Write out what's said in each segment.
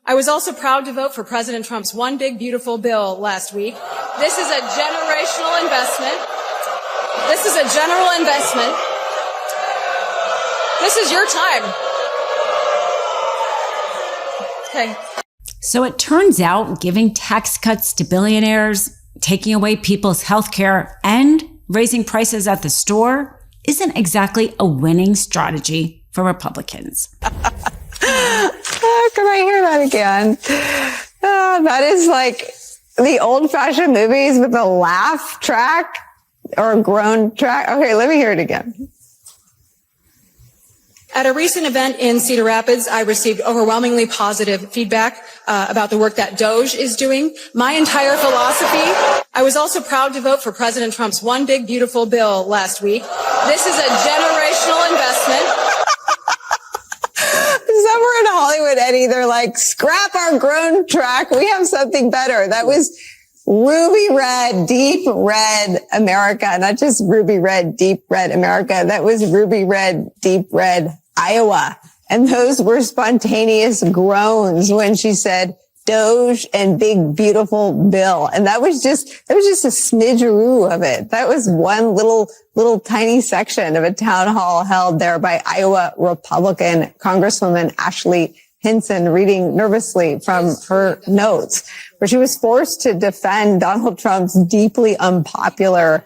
I was also proud to vote for President Trump's One Big Beautiful Bill last week. This is a generational investment. This is a general investment. This is your time. Okay. So it turns out giving tax cuts to billionaires, taking away people's health care, and raising prices at the store isn't exactly a winning strategy for Republicans. Can I hear that again? That is like the old-fashioned movies with a laugh track or a groan track. Okay, let me hear it again. At a recent event in Cedar Rapids, I received overwhelmingly positive feedback about the work that DOGE is doing. My entire philosophy. I was also proud to vote for President Trump's One Big Beautiful Bill last week. This is a generational investment. Somewhere in Hollywood, Eddie, they're like, scrap our groan track. We have something better. That was ruby red, deep red America, not just ruby red, deep red America. That was ruby red, deep red Iowa. And those were spontaneous groans when she said Doge and Big Beautiful Bill. And that was just a smidgeroo of it. That was one little tiny section of a town hall held there by Iowa Republican Congresswoman Ashley Hinson, reading nervously from her notes, where she was forced to defend Donald Trump's deeply unpopular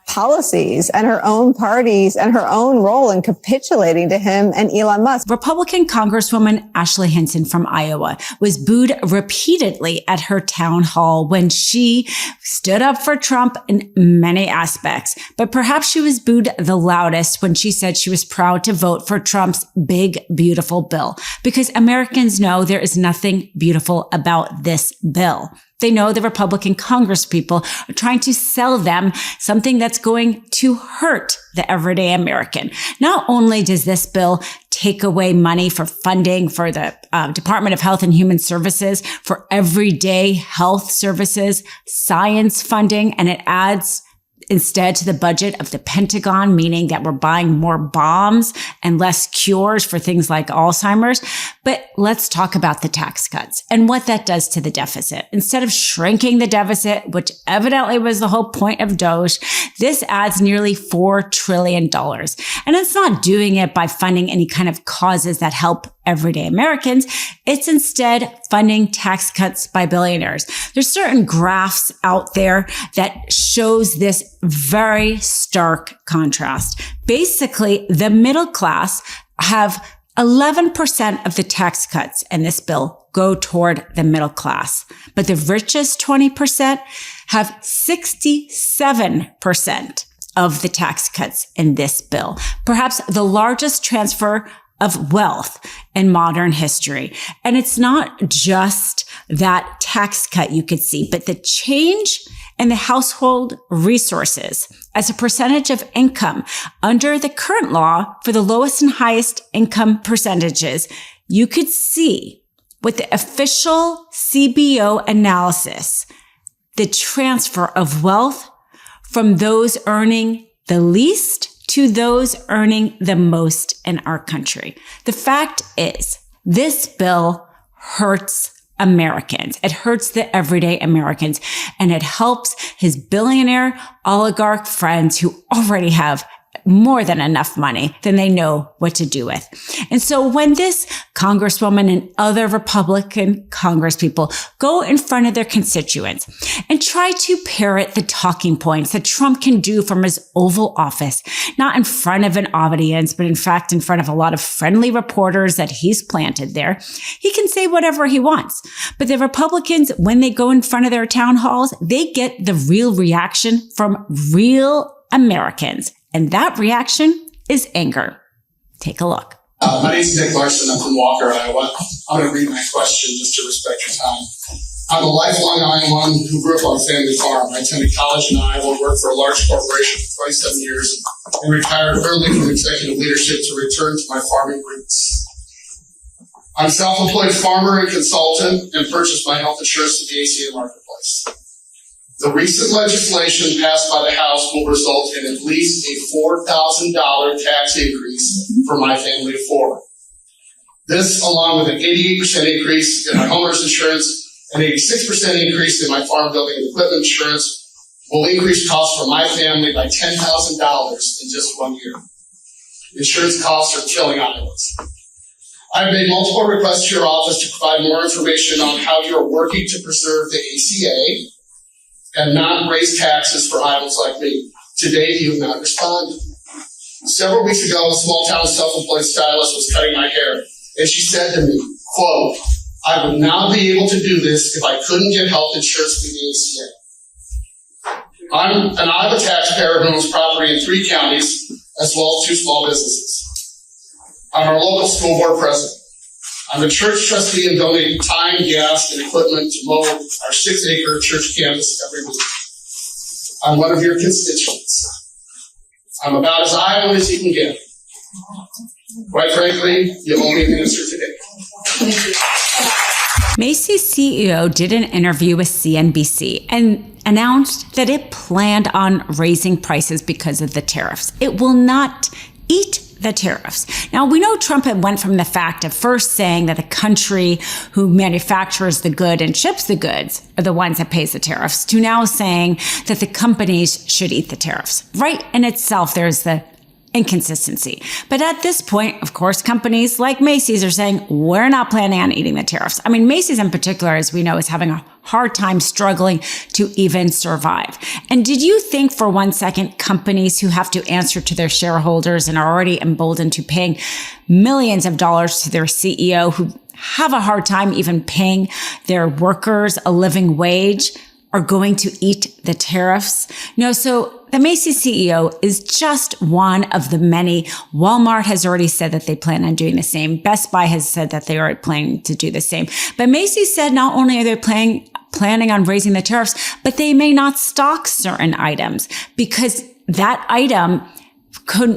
policies and her own parties and her own role in capitulating to him and Elon Musk. Republican Congresswoman Ashley Hinson from Iowa was booed repeatedly at her town hall when she stood up for Trump in many aspects. But perhaps she was booed the loudest when she said she was proud to vote for Trump's Big Beautiful Bill, because Americans know there is nothing beautiful about this bill. They know the Republican congresspeople are trying to sell them something that's going to hurt the everyday American. Not only does this bill take away money for funding for the Department of Health and Human Services, for everyday health services, science funding, and it adds instead to the budget of the Pentagon, meaning that we're buying more bombs and less cures for things like Alzheimer's. But let's talk about the tax cuts and what that does to the deficit. Instead of shrinking the deficit, which evidently was the whole point of DOGE, this adds nearly $4 trillion. And it's not doing it by funding any kind of causes that help everyday Americans. It's instead funding tax cuts by billionaires. There's certain graphs out there that shows this very stark contrast. Basically, the middle class have 11% of the tax cuts in this bill go toward the middle class, but the richest 20% have 67% of the tax cuts in this bill. Perhaps the largest transfer of wealth in modern history. And it's not just that tax cut you could see, but the change in the household resources as a percentage of income under the current law for the lowest and highest income percentages. You could see with the official CBO analysis, the transfer of wealth from those earning the least to those earning the most in our country. The fact is, this bill hurts Americans. It hurts the everyday Americans, and it helps his billionaire oligarch friends who already have more than enough money than they know what to do with. And so when this congresswoman and other Republican congresspeople go in front of their constituents and try to parrot the talking points that Trump can do from his Oval Office, not in front of an audience, but in fact in front of a lot of friendly reporters that he's planted there, he can say whatever he wants. But the Republicans, when they go in front of their town halls, they get the real reaction from real Americans. And that reaction is anger. Take a look. My name is Nick Larson. I'm from Walker, Iowa. I'm going to read my question just to respect your time. I'm a lifelong Iowan who grew up on a family farm. I attended college in Iowa, worked for a large corporation for 27 years, and retired early from executive leadership to return to my farming roots. I'm a self-employed farmer and consultant and purchased my health insurance at the ACA marketplace. The recent legislation passed by the House will result in at least a $4,000 tax increase for my family of four. This, along with an 88% increase in my homeowner's insurance, an 86% increase in my farm building and equipment insurance, will increase costs for my family by $10,000 in just 1 year. Insurance costs are killing Iowans. I've made multiple requests to your office to provide more information on how you're working to preserve the ACA and not raise taxes for Iowans like me. To date, you have not responded. Several weeks ago, a small-town self-employed stylist was cutting my hair, and she said to me, quote, "I would not be able to do this if I couldn't get health insurance through the ACA." I'm an Iowa taxpayer who owns property in 3 counties, as well as 2 small businesses. I'm our local school board president. I'm a church trustee and donate time, gas, and equipment to mow our 6-acre church campus every week. I'm one of your constituents. I'm about as Iowan as you can get. Quite frankly, you owe me an answer today. Macy's CEO did an interview with CNBC and announced that it planned on raising prices because of the tariffs. It will not eat the tariffs. Now, we know Trump had went from the fact of first saying that the country who manufactures the good and ships the goods are the ones that pays the tariffs to now saying that the companies should eat the tariffs. Right in itself, there's the inconsistency. But at this point, of course, companies like Macy's are saying, we're not planning on eating the tariffs. I mean, Macy's in particular, as we know, is having a hard time struggling to even survive. And did you think for 1 second companies who have to answer to their shareholders and are already emboldened to paying millions of dollars to their CEO who have a hard time even paying their workers a living wage are going to eat the tariffs? No, so the Macy's CEO is just one of the many. Walmart has already said that they plan on doing the same. Best Buy has said that they are planning to do the same. But Macy's said not only are they planning on raising the tariffs, but they may not stock certain items because that item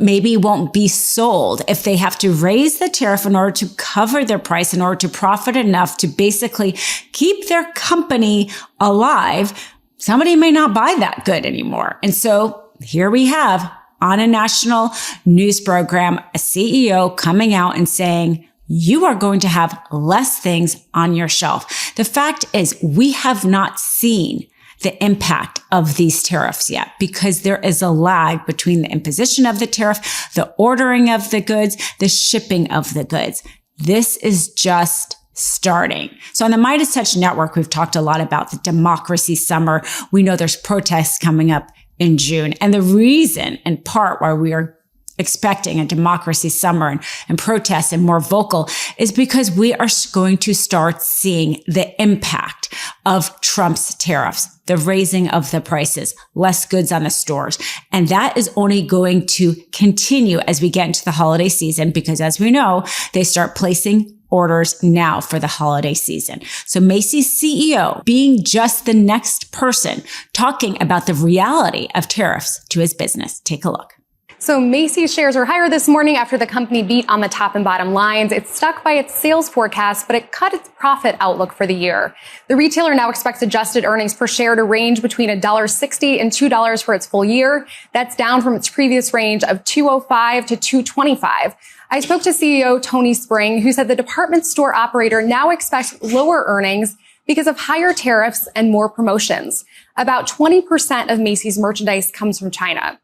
maybe won't be sold if they have to raise the tariff in order to cover their price, in order to profit enough to basically keep their company alive. Somebody may not buy that good anymore. And so here we have on a national news program, a CEO coming out and saying, you are going to have less things on your shelf. The fact is, we have not seen the impact of these tariffs yet because there is a lag between the imposition of the tariff, the ordering of the goods, the shipping of the goods. This is just starting. So on the MeidasTouch network, we've talked a lot about the democracy summer. We know there's protests coming up in June. And the reason, in part, why we are expecting a democracy summer and protests and more vocal is because we are going to start seeing the impact of Trump's tariffs, the raising of the prices, less goods on the stores. And that is only going to continue as we get into the holiday season, because as we know, they start placing orders now for the holiday season. So Macy's CEO being just the next person talking about the reality of tariffs to his business. Take a look. So Macy's shares are higher this morning after the company beat on the top and bottom lines. It stuck by its sales forecast, but it cut its profit outlook for the year. The retailer now expects adjusted earnings per share to range between $1.60 and $2 for its full year. That's down from its previous range of $2.05 to $2.25. I spoke to CEO Tony Spring, who said the department store operator now expects lower earnings because of higher tariffs and more promotions. About 20% of Macy's merchandise comes from China.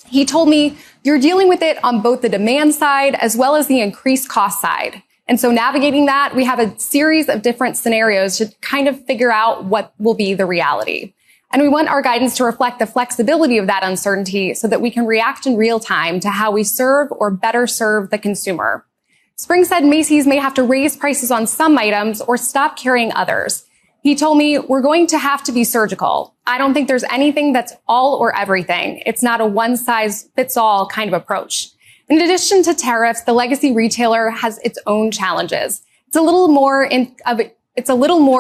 He told me, you're dealing with it on both the demand side as well as the increased cost side. And so navigating that, we have a series of different scenarios to kind of figure out what will be the reality. And we want our guidance to reflect the flexibility of that uncertainty so that we can react in real time to how we serve or better serve the consumer. Spring said Macy's may have to raise prices on some items or stop carrying others. He told me, we're going to have to be surgical. I don't think there's anything that's all or everything. It's not a one-size-fits-all kind of approach. In addition to tariffs, the legacy retailer has its own challenges. It's a little more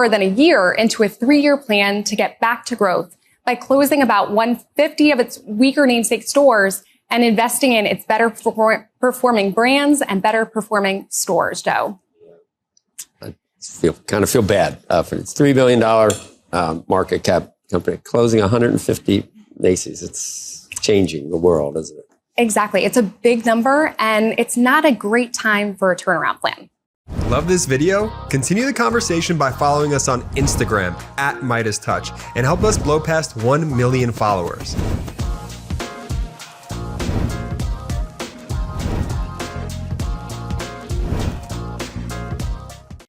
than a year into a 3-year plan to get back to growth by closing about 150 of its weaker namesake stores and investing in its better performing brands and better performing stores, Joe. Kind of feel bad for its $3 billion market cap company closing 150 Macy's. It's changing the world, isn't it? Exactly. It's a big number, and it's not a great time for a turnaround plan. Love this video? Continue the conversation by following us on Instagram @MeidasTouch and help us blow past 1 million followers.